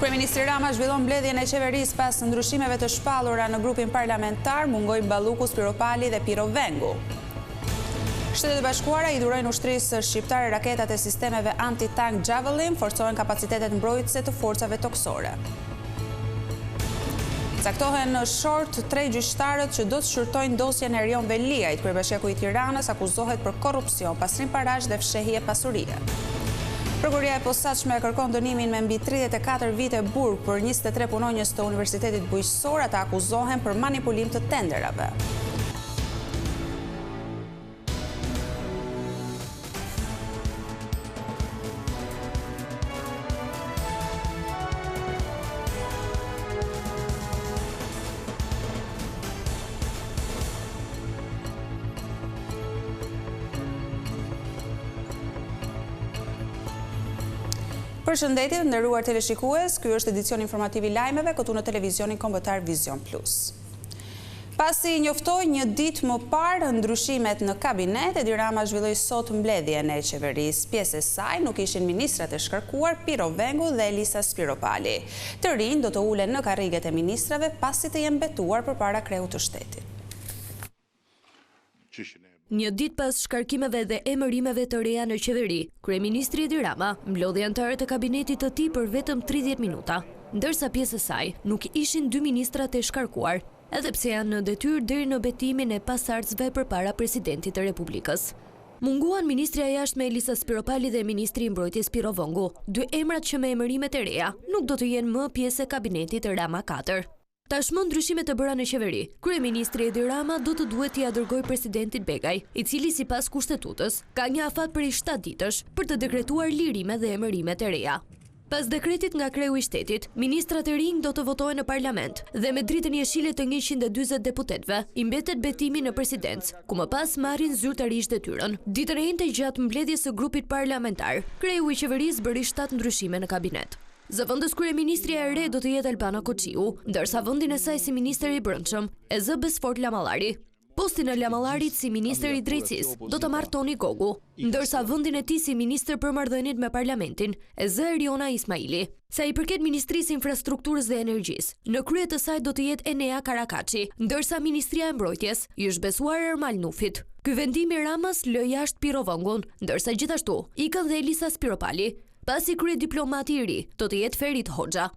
Kryeministri Rama zhvillon mbledhjen e qeverisë pas ndryshimeve të shpallura në grupin parlamentar, mungojnë Balluku, Spiropali dhe Piro Vengu. Shtetet e Bashkuara i dhurojnë ushtrisë shqiptare raketat e sistemeve anti-tank Javelin, forcohen kapacitetet mbrojtëse të forcave toksore. Caktohen në short 3 gjyqtarët që do të shqyrtojnë dosjen e Erion Veliajt. Kryebashkiaku i Tiranës akuzohet për korrupsion, pastrim parash dhe fshehje pasurie. Prokuroria e posaçme e kërkon dënimin me mbi 34 vite burg për 23 punonjës të Universitetit Bujqësor, ata akuzohen për manipulim të tenderave. Përshëndetje, nderuar teleshikues, ky është edicion informativ i lajmeve këtu në televizionin kombëtar Vision Plus. Pasi njoftoi një ditë më parë ndryshimet në kabinet, Edi Rama zhvilloi sot mbledhjen e qeverisë. Pjesë e saj nuk ishin ministrat e shkarkuar Piro Vengu dhe Elisa Spiropali. Të rinj do të ulen në karriget e ministrave pasi të jenë betuar përpara kreut të shtetit. Një ditë pas shkarkimeve dhe emërimeve të reja në qeveri, kryeministri Edi Rama mblodhi anëtarët e kabinetit të tij për vetëm 30 minuta, ndërsa pjesë e saj nuk ishin 2 ministrat e shkarkuar, edhe pse janë në detyrë deri në betimin e pasardhësve përpara presidentit të Republikës. Munguan ministria e jashtme Elisa Spiropali dhe ministri i mbrojtjes Piro Vengu, 2 emrat që me emërimet e reja nuk do të jenë më pjesë e kabinetit Rama 4. Tashmë ndryshimet të bëra në qeveri, kryeministri Edi Rama do të duhet t'i dërgojë presidentit Begaj, i cili sipas kushtetutës ka një afat prej 7 ditësh për të dekretuar lirime dhe emërimet e reja. Pas dekretit nga kreu i shtetit, ministrat e rinj do të votohen në parlament dhe me dritën jeshile të 140 deputetëve i mbetet betimi në presidencë, ku më pas marrin zyrtarisht detyrën. Ditën e njëjtë gjatë mbledhjes së grupit parlamentar, kreu i qeverisë bëri 7 ndryshime në kabinet. Zëvendës kryeministria e re do të jetë Albana Koçiu, ndërsa vendin e saj si ministër i brendshëm e zë Besfort Lamallari. Postin e Lamallarit si ministër i drejtësisë do të marrë Toni Gogu, ndërsa vendin e tij si ministër për marrëdhëniet me parlamentin e zë Eriona Ismaili. Sa i përket Ministrisë Infrastrukturës dhe Energjisë, në krye të saj do të jetë Enea Karakaçi, ndërsa Ministria e Mbrojtjes i është besuar Ermal Nufit. Ky vendim i Ramës lë jashtë Piro Vengun, ndërsa gjithashtu ikën dhe Elisa Spiropali. Pasi krye diplomati i ri, do të jetë Ferit Hoxha.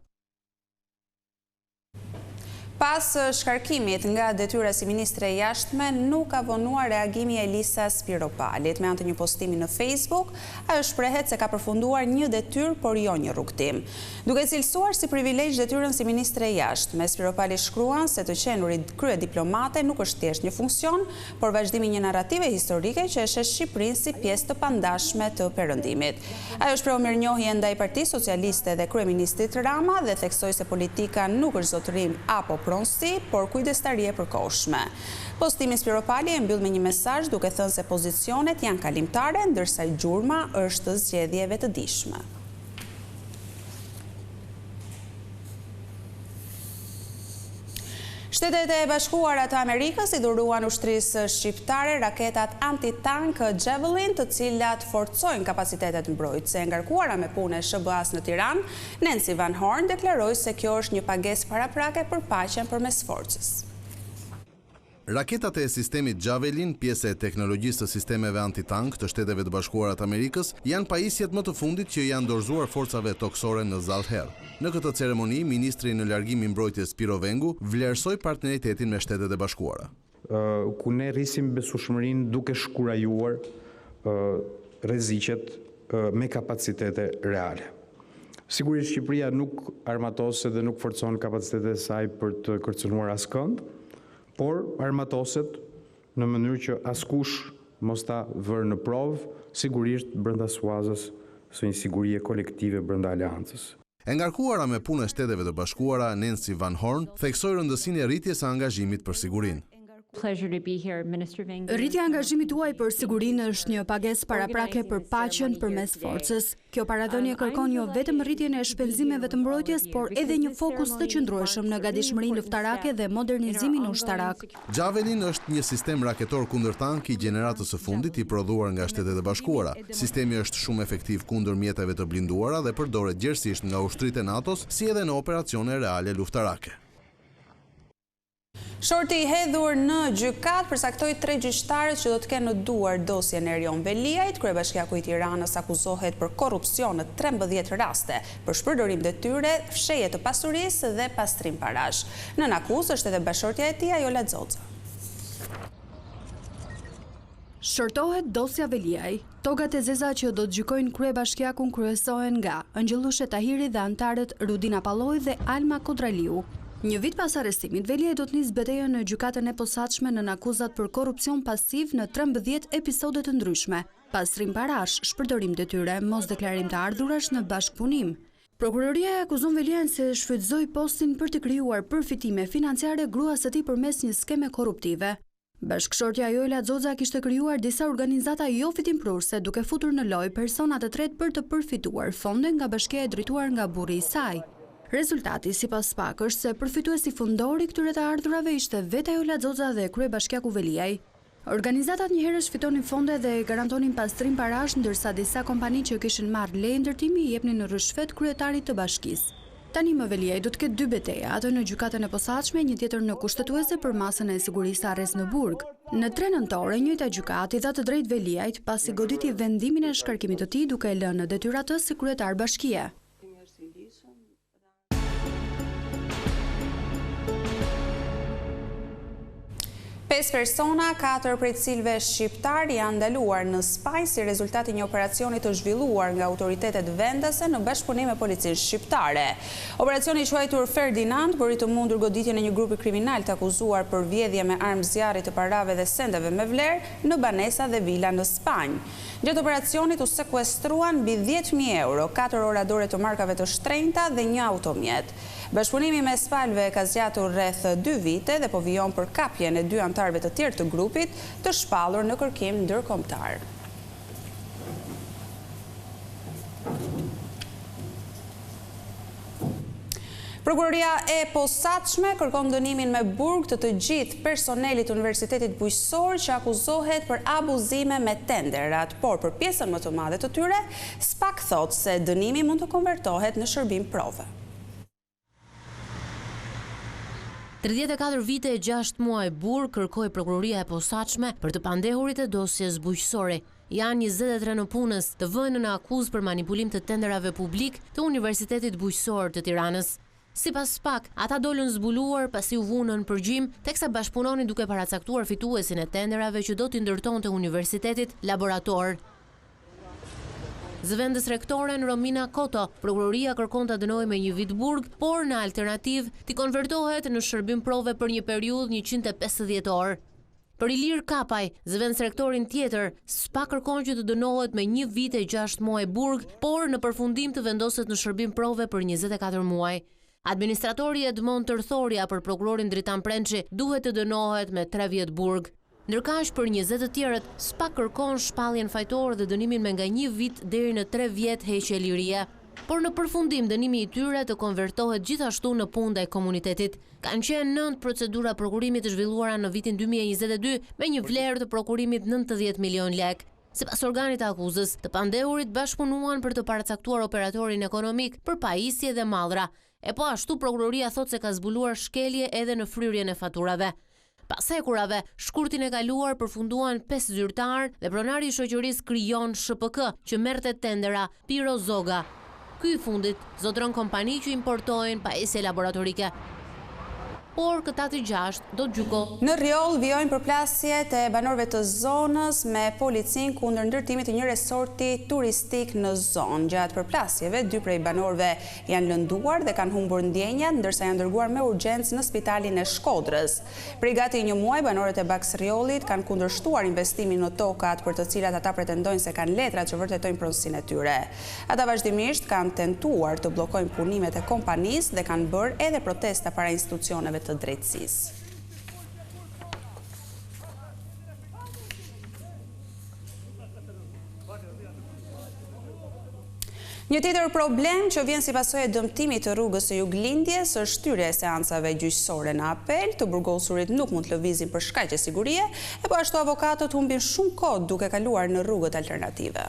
Pas shkarkimit nga detyra si ministre e jashtme, nuk ka vonuar reagimi e Elisa Spiropalit. Me anë të një postimi në Facebook, ajo shprehet se ka përfunduar një detyrë, por jo një rrugtim. Duke cilësuar si privilegj detyrën si ministre e jashtme, Spiropali shkruan se të qenurit krye diplomate nuk është thjesht një funksion, por vazhdimi një narrative historike që e sheh Shqipërinë si pjesë të pandashme të perëndimit. Ajo shprehu mirënjohje ndaj Partisë Socialiste dhe kryeministrit Rama dhe theksoi se politika nuk është zotërim apo pronësi, por kujdestari e përkohshme. Postimi Spiropali e mbyll me një mesazh duke thënë se pozicionet janë kalimtare, ndërsa gjurma është zgjedhje vetëdijshme. Shtetet e Bashkuara të Amerikës i dhuruan ushtrisë shqiptare raketat anti-tank Javelin, të cilat forcojnë kapacitetet mbrojtëse. Ngarkuara me punë e SBA-s në Tiranë, Nancy Van Horn deklaroi se kjo është një pagesë paraprake për paqen përmes forcës. Raketat e sistemit Javelin, pjesë e teknologjisë të sistemeve anti-tank të Shteteve të Bashkuara të Amerikës, janë pajisjet më të fundit që janë dorëzuar forcave toksore në Zalther. Në këtë ceremoni, ministri në largim i mbrojtjes Piro Vengu vlerësoi partneritetin me Shtetet e Bashkuara. Ku ne rrisim besueshmërinë duke shkurajuar rreziqet me kapacitete reale. Sigurisht Shqipëria nuk armatoset dhe nuk forcon kapacitetet e saj për të kërcënuar askënd, por armatoset në mënyrë që askush mos ta vërë në provë, sigurisht brenda suazës së një sigurie kolektive brenda aleancës. E ngarkuara me punë e Shteteve të Bashkuara, Nancy Van Horn theksoi rëndësinë e rritjes së angazhimit për sigurinë. Rritja e angazhimit tuaj për sigurinë është një pagesë paraprake për paqen përmes forcës. Kjo paradhënie kërkon jo vetëm rritjen e shpenzimeve të mbrojtjes, por edhe një fokus të qëndrueshëm në gatishmërinë luftarake dhe modernizimin ushtarak. Javelin është një sistem raketor kundër tank i gjeneratës së fundit i prodhuar nga Shtetet e Bashkuara. Sistemi është shumë efektiv kundër mjeteve të blinduara dhe përdoret gjerësisht nga ushtritë e NATO-s, si edhe në operacione reale luftarake. Shorti i hedhur në gjykat përsaktoi 3 gjyqtarët që do të kenë në duar dosjen e Erion Veliajt. Kryebashkiaku i Tiranës akuzohet për korrupsion në 13 raste, për shpërdorim detyre, fshehje të pasurisë dhe pastrim parash. Nën akuzë është edhe bashortja e tij Ajola Xoca. Shortohet dosja Veliaj. Togat e zeza që do të gjykojnë kryebashkiakun kryesohen nga Angjëllushe Tahiri dhe antarët Rudina Palloj dhe Alma Kodraliu. Një vit pas arrestimit, Veliaj do të nisë betejën në gjykatën e posaçme nën akuzat për korrupsion pasiv në 13 episode të ndryshme, pastrim parash, shpërdorim detyre, mos deklarim të ardhurash në bashkëpunim. Prokuroria e akuzon Veliajin se shfrytëzoi postin për të krijuar përfitime financiare gruas së tij përmes një skeme korruptive. Bashkëshortja Ajola Xoca kishte krijuar disa organizata jo fitimprurse duke futur në lojë persona të tretë për të përfituar fonde nga bashkia e drejtuar nga burri i saj. Rezultati, sipas SPAK, është se përfituesi fundor i këtyre të ardhurave ishte vetë Ajola Xoca dhe kryebashkiaku Veliaj. Organizatat njëherësh fitonin fonde dhe garantonin pastrim parash, ndërsa disa kompani që kishin marrë leje ndërtimi i jepnin në rishfet kryetarit të bashkisë. Tani më Veliaj do të ketë 2 beteja, atë në gjykatën e posaçme, një tjetër në kushtetuese për masën e sigurisë arrest në Burg. Në 3 nëntor, njëjta gjykatë i dha të drejtë Veliajt pasi goditi vendimin e shkarkimit të tij duke lënë në detyrë atë si kryetar bashkie. 5 persona, 4 prej të cilëve shqiptar janë ndaluar në Spanjë si rezultati një operacioni të zhvilluar nga autoritetet vendase në bashkëpunim me policinë shqiptare. Operacioni i quajtur Ferdinand bëri të mundur goditjen e një grupi kriminal të akuzuar për vjedhje me armë zjarri të parave dhe sendeve me vlerë në banesa dhe vila në Spanjë. Gjatë operacionit u sekuestruan mbi 10.000 euro, 4 oradore të markave të shtrenjta dhe një automjet. Bashkëpunimi mes palëve ka zgjatur rreth 2 vite dhe po vijon për kapjen e 2 antarëve të tjerë të grupit të shpallur në kërkim ndërkombëtar. Prokuroria e posaçme kërkon dënimin me burg të gjithë personelit të Universitetit Bujqësor që akuzohet për abuzime me tenderat, por për pjesën më të madhe të tyre, SPAK thotë se dënimi mund të konvertohet në shërbim prove. 34 vite e 6 muaj burg kërkoi prokuroria e posaçme për të pandehurit e dosjes bujqësore. Janë 23 në punës të vënë në akuzë për manipulim të tenderave publik të Universitetit Bujqësor të Tiranës. Sipas SPAK, ata dolën zbuluar pasi u vunën përgjim, teksa bashkëpunonin duke paracaktuar fituesin e tenderave që do t'i ndërtonte universitetit laborator. Zëvendës rektoren Romina Koto, prokuroria kërkon ta dënojë me 1 vit burg, por në alternativë t'i konvertohet në shërbim prove për një periudhë 150 orë. Për Ilir Kapaj, zëvendës rektorin tjetër, SPAK kërkon që të dënohet me 1 vit e 6 muaj burg, por në përfundim të vendoset në shërbim prove për 24 muaj. Administratori Edmond Tërthoria për prokurorin Dritan Prençi duhet të dënohet me 3 vjet burg. Ndërkaq për 20 të tjerët, SPAK kërkon shpalljen fajtore dhe dënimin me nga 1 vit deri në 3 vjet heqje lirie. Por në përfundim dënimi i tyre të konvertohet gjithashtu në punë ndaj komunitetit. Kanë qenë 9 procedura prokurimit të zhvilluara në vitin 2022 me një vlerë të prokurimit 90 milion lek. Sipas organit të akuzës, të pandehurit bashkëpunuan për të paracaktuar operatorin ekonomik për pajisje dhe mallra. E po ashtu prokuroria thot se ka zbuluar shkelje edhe në fryrjen e faturave. Pas hekurave, shkurtin e kaluar përfunduan 5 zyrtar dhe pronari i shoqërisë Krijon SHPK që merrte tendera Piro Zoga. Ky i fundit zotron kompani që importojnë pajisje laboratorike. Por këta të 6 do të gjyko. Në Rjoll vijojnë përplasjet e banorëve të zonës me policin kundër ndërtimit të një resorti turistik në zonë. Gjatë përplasjeve, 2 prej banorëve janë lënduar dhe kanë humbur ndjenjat, ndërsa janë dërguar me urgjencë në spitalin e Shkodrës. Prej gati 1 muaj, banorët e Baks Rjollit kanë kundërshtuar investimin në tokat për të cilat ata pretendojnë se kanë letrat që vërtetojnë pronësinë e tyre. Ata vazhdimisht kanë tentuar të bllokojnë punimet e kompanisë dhe kanë bërë edhe protesta para institucioneve të drejtësisë. Një tjetër problem që vjen si pasojë e dëmtimit të rrugës së Juglindjes është shtyrja e seancave gjyqësore në apel. Të burgosurit nuk mund të lëvizin për shkaqe sigurie, e po ashtu avokatët humbin shumë kohë duke kaluar në rrugët alternative.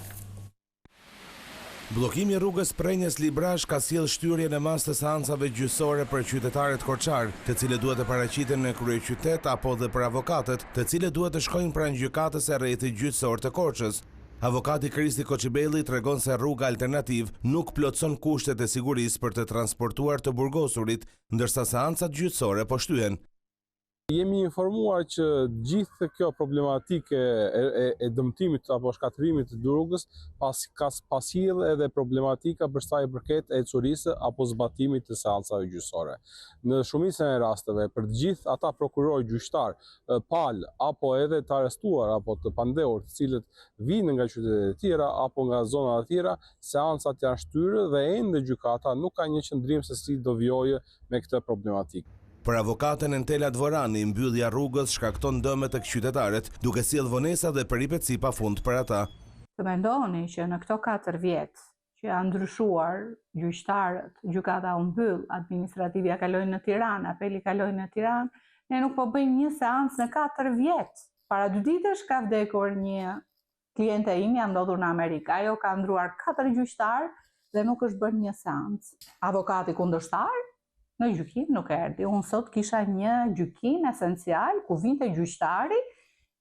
Bllokimi i rrugës Prenjes-Librash ka sjellë shtyrjen e mas të seancave gjyqësore për qytetarët korçar, të cilët duhet të paraqiten në kryeqytet apo dhe për avokatët, të cilët duhet të shkojnë pranë gjykatës së rrethit gjyqësor të Korçës. Avokati Kristi Koçibelli tregon se rruga alternativ nuk plotson kushtet e sigurisë për të transportuar të burgosurit, ndërsa seancat gjyqësore po shtyen. Jemi informuar që gjithë kjo problematike e dëmtimit apo shkatërimit të rrugës ka pasjell edhe problematika për sa i përket ecërisë apo zbatimit të seancave gjyqësore. Në shumicën e rasteve, për të gjithë ata prokurorë gjyqtar, palë apo edhe të arrestuar apo të pandehur, të cilët vinë nga qytetet e tjera apo nga zonat e tjera, seancat janë shtyrë dhe ende gjykata nuk ka një qëndrim se si do vijojë me këtë problematikë. Për avokatën Entela Dvorani, mbyllja rrugës shkakton dëme tek qytetarët, duke sjellë vonesa dhe peripeci pafund për ata. Të mendoni që në këto 4 vjet që janë ndryshuar gjyqtarët, gjykata u mbyll, administrativi ja kaloi në Tiranë, apeli kaloi në Tiranë, ne nuk po bëjmë një seancë në 4 vjet. Para 2 ditësh ka vdekur një kliente ime, janë ndodhur në Amerikë. Ajo ka ndruar 4 gjyqtarë dhe nuk është bërë një seancë. Avokati kundërshtar në gjykim nuk erdhi. Unë sot kisha një gjykim esencial ku vinte gjyqtari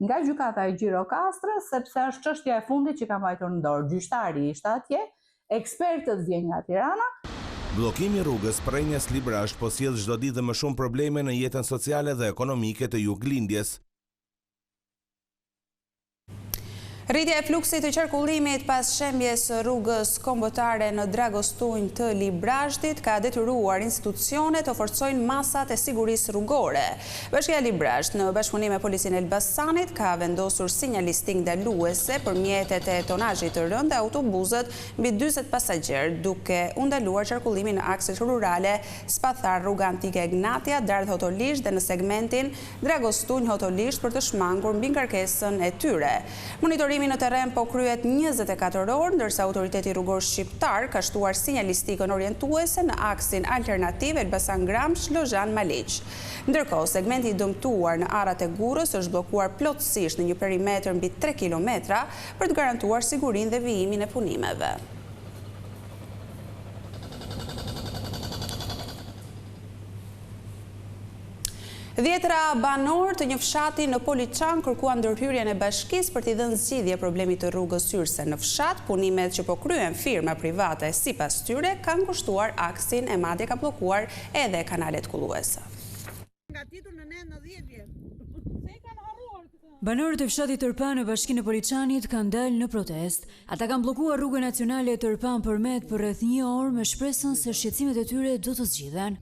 nga gjykata e Gjirokastrës, sepse është çështja e fundit që ka mbajtur në dorë. Gjyqtari ishte atje, ekspertët vjen nga Tirana. Bllokimi i rrugës Prenjes-Librash po sjell çdo ditë më shumë probleme në jetën sociale dhe ekonomike të Juglindjes. Rritja e fluksit të qarkullimit pas shembjes rrugës kombëtare në Dragostunj të Librashtit ka detyruar institucionet të forcojnë masat e sigurisë rrugore. Bashkia Librasht në bashkëpunim me Policinë e Elbasanit ka vendosur sinjalistik ndaluese për mjetet e tonazhit të rënd dhe autobusët mbi 40 pasagjerë, duke u ndaluar qarkullimin në akset rurale Spathar rruga antike Egnatia, Dardh Hotolisht dhe në segmentin Dragostunj Hotolisht për të shmangur mbi ngarkesën e tyre. Monitorimi në terren po kryet 24 orë, ndërsa autoriteti rrugor shqiptar ka shtuar sinjalistikën orientuese në aksin alternativ Elbasan-Gramsh-Lozhan-Maliq. Ndërkohë, segmenti i dëmtuar në arat e Gurës është bllokuar plotësisht në një perimetër mbi 3 kilometra për të garantuar sigurinë dhe vijimin e punimeve. Dhjetra banor të një fshati në Poliçan kërkuan ndërhyrjen e bashkisë për t'i dhënë zgjidhje problemit të rrugës hyrëse në fshat. Punimet që po kryen firma private sipas tyre kanë kushtuar aksin e madje ka bllokuar edhe kanalet kulluese. Banorët e fshatit Tërpan në bashkinë e Poliçanit kanë dalë në protest. Ata kanë bllokuar rrugën nacionale e Tërpan përmet për rreth 1 orë me shpresën se shqetësimet e tyre do të zgjidhen.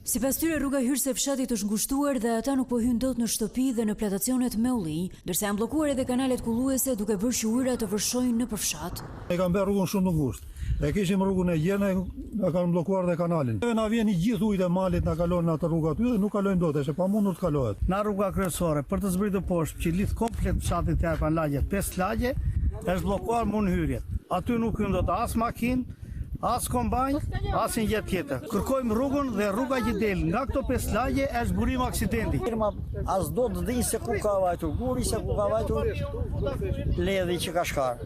Sipas tyre, rruga hyrëse e fshatit është ngushtuar dhe ata nuk po hyjnë dot në shtëpi dhe në plantacionet me ullinj, ndërsa janë bllokuar edhe kanalet kulluese duke bërë që ujëra të vërshojnë nëpër fshat. Ne kanë bërë rrugën shumë të ngushtë. E kishim rrugën e gjerë, na kanë bllokuar dhe kanalin. Na vjen i gjithë ujët e malit na kalon në atë rrugë aty dhe nuk kalojnë dot, është e pamundur të kalohet. Na rruga kryesore për të zbritur poshtë që lidh komplet fshatin të Tërpan lagje, 5 lagje, është bllokuar mund hyrjet. Aty nuk hyn dot as makinë, as kombajn, as një jetë tjetër. Kërkojmë rrugën dhe rruga që del nga këto 5 lagje është burim aksidenti. Firma as do të dinë se ku ka vajtur guri, se ku ka vajtur ledhi që ka shkar.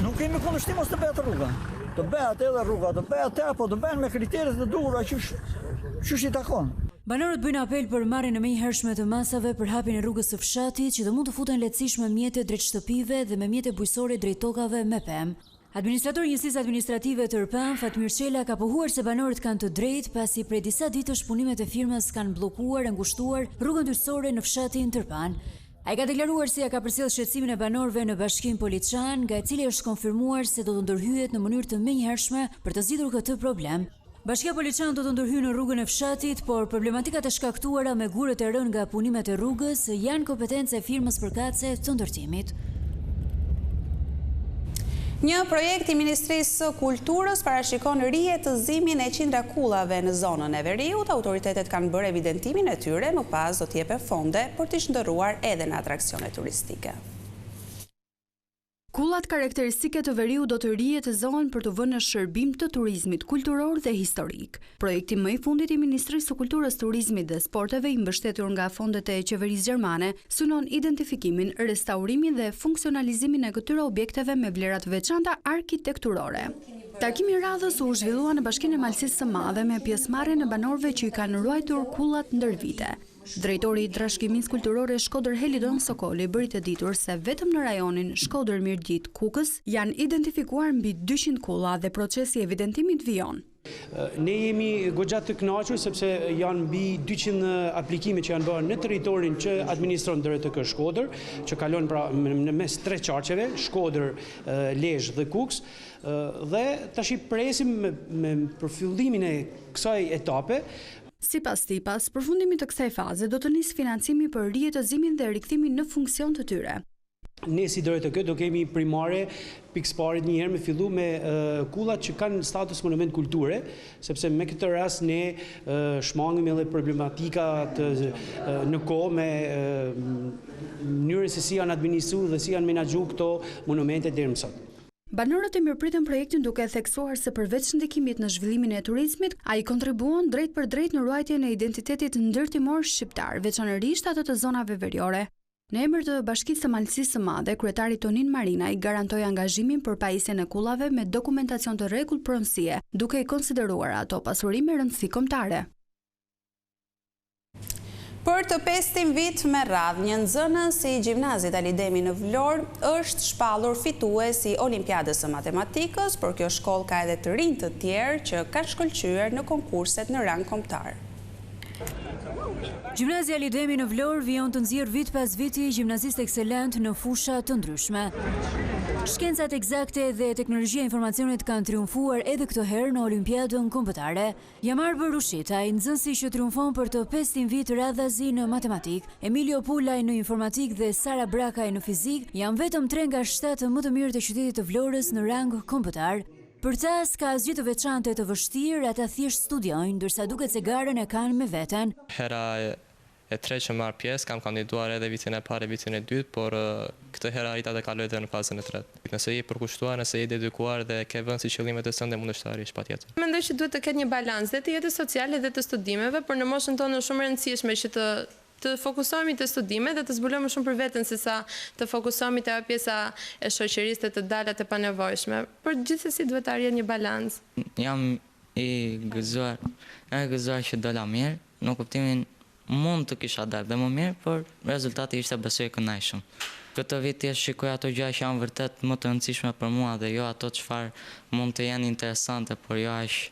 Nuk kemi kundërshtim mos të bëhet rruga. Të bëhet edhe rruga, të bëhet apo të bëhen me kriteret e duhura që i takon. Banorët bëjnë apel për marrjen e menjëhershme të masave për hapjen e rrugës së fshatit që të mund të futen lehtësisht me mjete drejt shtëpive dhe me mjete bujqësore drejt tokave me pemë. Administratori i Njësisë Administrative Tërpan, Fatmir Çela, ka pohuar se banorët kanë të drejtë pasi prej disa ditësh punimet e firmës kanë bllokuar e ngushtuar rrugën dyrsore në fshatin Tërpan. Ai ka deklaruar se ja ka përcjell shqetësimin e banorëve në bashkinë Poliçan, nga e cili është konfirmuar se do të ndërhyjet në mënyrë të menjëhershme për të zgjidhur këtë problem. Bashkia Poliçan do të ndërhyjë në rrugën e fshatit, por problematikat e shkaktuara me gurët e rënë nga punimet e rrugës janë kompetencë e firmës përkatëse të ndërtimit. Një projekt i Ministrisë së Kulturës parashikon rihetëzimin e qindra kullave në zonën e Veriut. Autoritetet kanë bërë evidentimin e tyre, më pas do të jepen fonde për të shndërruar edhe në atraksione turistike. Kullat karakteristike të veriu do të rijetëzohen për të vënë në shërbim të turizmit kulturor dhe historik. Projekti më i fundit i Ministrisë së Kulturës, Turizmit dhe Sporteve, i mbështetur nga fondet e qeverisë gjermane, synon identifikimin, restaurimin dhe funksionalizimin e këtyre objekteve me vlera të veçanta arkitekturore. Takimi i radhës u zhvillua në Bashkinë e Malësisë së Madhe me pjesëmarrjen e banorëve që i kanë ruajtur kullat ndër vite. Drejtori i Trashëgimisë Kulturore Shkodër Helidon Sokoli bëri të ditur se vetëm në rajonin Shkodër Mirgjit Kukës janë identifikuar mbi 200 kulla dhe procesi i evidentimit vijon. Ne jemi goxha të kënaqur sepse janë mbi 200 aplikime që janë bërë në territorin që administron DRTK Shkodër, që kalon pra në mes 3 qarqeve, Shkodër, Lezhë dhe Kukës, dhe tash i presim me përfillimin e kësaj etape. Sipas tij, pas përfundimit të kësaj faze do të nisë financimi për rijetëzimin dhe rikthimin në funksion të tyre. Ne si DRTK do kemi primare pikësparit një herë me fillu me kullat që kanë status monument kulture, sepse me këtë rast ne shmangim edhe problematika në kohë me mënyrën se si janë administruar dhe si janë menaxhuar këto monumente deri më sot. Banorët e mirëpritën projektin duke theksuar se përveç ndikimit në zhvillimin e turizmit, ai kontribuon drejt për drejt në ruajtjen e identitetit ndërtimor shqiptar, veçanërisht atë të zonave veriore. Në emër të Bashkisë së Malësisë së Madhe, kryetari Tonin Marina i garantoi angazhimin për pajisjen e kullave me dokumentacion të rregullt pronësie, duke i konsideruar ato pasuri me rëndësi kombëtare. Për të 5 vit me radhë, një nxënës i Gjimnazit Alidemi në Vlorë është shpallur fitues i Olimpiadës së Matematikës, por kjo shkollë ka edhe të rinj të tjerë që kanë shkëlqyer në konkurset në rang kombëtar. Gjimnazi Alidemi në Vlorë vijon të nxjerrë vit pas viti gjimnazistë ekselent në fusha të ndryshme. Shkencat eksakte dhe teknologjia e informacionit kanë triumfuar edhe këtë herë në Olimpiadën kombëtare. Jamar Berushitaj, nxënësi që triumfon për të 5 vit radhazi në matematik, Emilio Pulaj në informatik dhe Sara Brakaj në fizik, janë vetëm 3 nga 7 më të mirë të qytetit të Vlorës në rang kombëtar. Për ta s'ka asgjë të veçante të vështirë, ata thjesht studiojnë, ndërsa duket se garën e kanë me veten. Hera e 3 që marr pjesë, kam kandiduar edhe vitin e parë e vitin e dytë, por këtë herë arrita të kaloj edhe në fazën e tretë. Nëse je përkushtuar, nëse je dedikuar dhe ke vënë si qëllimet e sënde, mund të arrish patjetër. Mendoj që duhet të ketë një balancë dhe të jetës sociale dhe të studimeve, por në moshën tonë është shumë e rëndësishme që të fokusohemi te studimet dhe të zbulojmë shumë për veten sesa të fokusohemi te pjesa e shoqërisë të dalat e panevojshme. Por gjithsesi duhet të arrijë një balancë. Jam i gëzuar që dola mirë, në kuptimin mund të kisha dalë dhe më mirë, por rezultati ishte besoj kënaqshëm. Këtë vit thjesht shikoj ato gjëra që janë vërtet më të rëndësishme për mua dhe jo ato çfarë mund të jenë interesante, por jo aq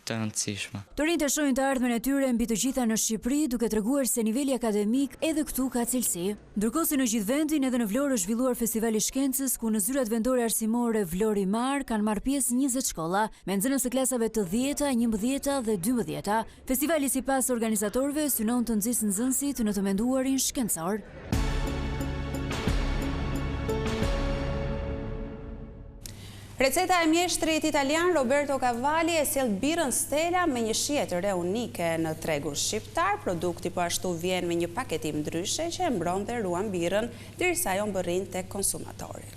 të rëndësishme. Të rinjtë të shohin të ardhmen e tyre mbi të gjitha në Shqipëri, duke treguar se niveli akademik edhe këtu ka cilësi. Ndërkohë se në gjithë vendin edhe në Vlorë është zhvilluar festivali i shkencës, ku në zyrat vendore arsimore Vlori Mar kanë marrë pjesë 20 shkolla, me nxënës së klasave të 10, 11 dhe 12. Festivali sipas organizatorëve synon të nxjisë nxënësit në të menduarin shkencor. Receta e mjeshtrit italian Roberto Cavalli e sjell birrën Stella me një shije të re unike në tregun shqiptar. Produkti po ashtu vjen me një paketim ndryshe që e mbron dhe ruan birrën derisa ajo mbërrin tek konsumatori.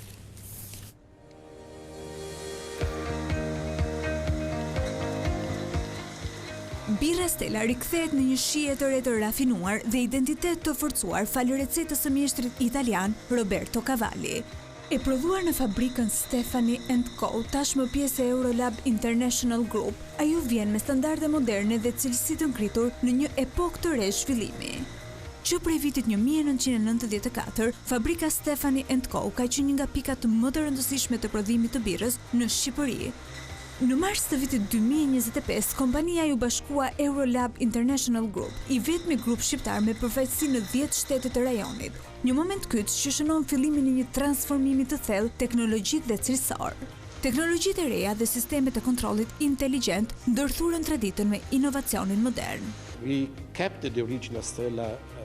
Birra Stella rikthehet në një shije të re të rafinuar dhe identitet të forcuar falë recetës së mjeshtrit italian Roberto Cavalli. E prodhuar në fabrikën Stefani & Co, tashmë pjesë e Eurolab International Group, ajo vjen me standarde moderne dhe cilësi të ngritur në një epokë të re zhvillimi. Që prej vitit 1994, fabrika Stefani & Co ka qenë një nga pikat më të rëndësishme të prodhimit të birrës në Shqipëri. Në mars të vitit 2025, kompania ju bashkua Eurolab International Group, i vetmi grup shqiptar me përfaqësi në 10 shtete të rajonit. Një moment kyç që shënon fillimin e një transformimi të thellë teknologjik dhe cilësor. Teknologjitë e reja dhe sistemet e kontrollit inteligjent ndërthurën traditën me inovacionin modern.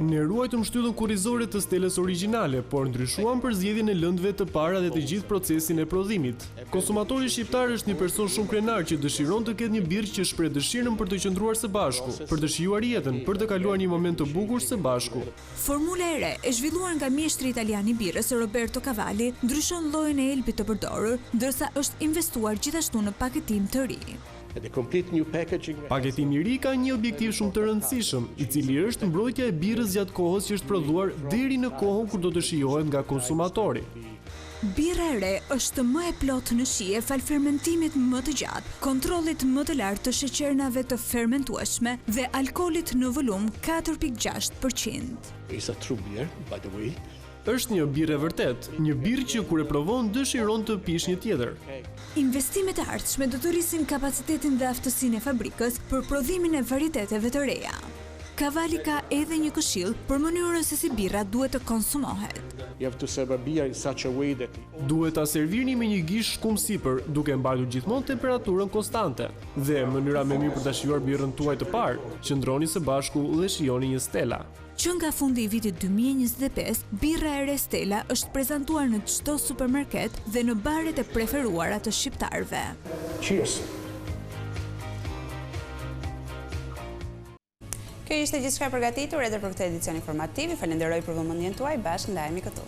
Ne ruajtëm shtyllën kurrizore të stelës origjinale, por ndryshuam për zgjedhjen e lëndëve të para dhe të gjithë procesin e prodhimit. Konsumatori shqiptar është një person shumë krenar që dëshiron të ketë një birë që shpreh dëshirën për të qëndruar së bashku, për të shijuar jetën, për të kaluar një moment të bukur së bashku. Formula e re e zhvilluar nga mjeshtri italian i birrës Roberto Cavalli ndryshon llojin e elbit të përdorur, ndërsa është investuar gjithashtu në paketim të ri. Paketimi i ri ka një objektiv shumë të rëndësishëm, i cili është mbrojtja e birrës gjatë kohës që është prodhuar deri në kohën kur do të shijohet nga konsumatori. Birra e re është më e plotë në shije fal fermentimit më të gjatë, kontrollit më të lartë të sheqernave të fermentueshme dhe alkoolit në volum 4.6%. Është një birë e vërtet, një birë që kur e provon dëshiron të pish një tjetër. Investimet e ardhshme do të rrisin kapacitetin dhe aftësinë e fabrikës për prodhimin e varieteteve të reja. Cavalli ka edhe një këshill për mënyrën se si birra duhet të konsumohet. Duhet ta servirni me një gish shkum sipër, duke mbajtur gjithmonë temperaturën konstante. Dhe mënyra më mirë për ta shijuar birrën tuaj të parë, qëndroni së bashku dhe shijoni një Stella. Që nga fundi i vitit 2025, birra e re Stella është prezantuar në çdo supermarket dhe në baret e preferuara të shqiptarëve. Cheers. Kjo ishte gjithçka e përgatitur edhe për këtë edicion informativ. Falenderoj për vëmendjen tuaj. Bashkë ndajemi këtu.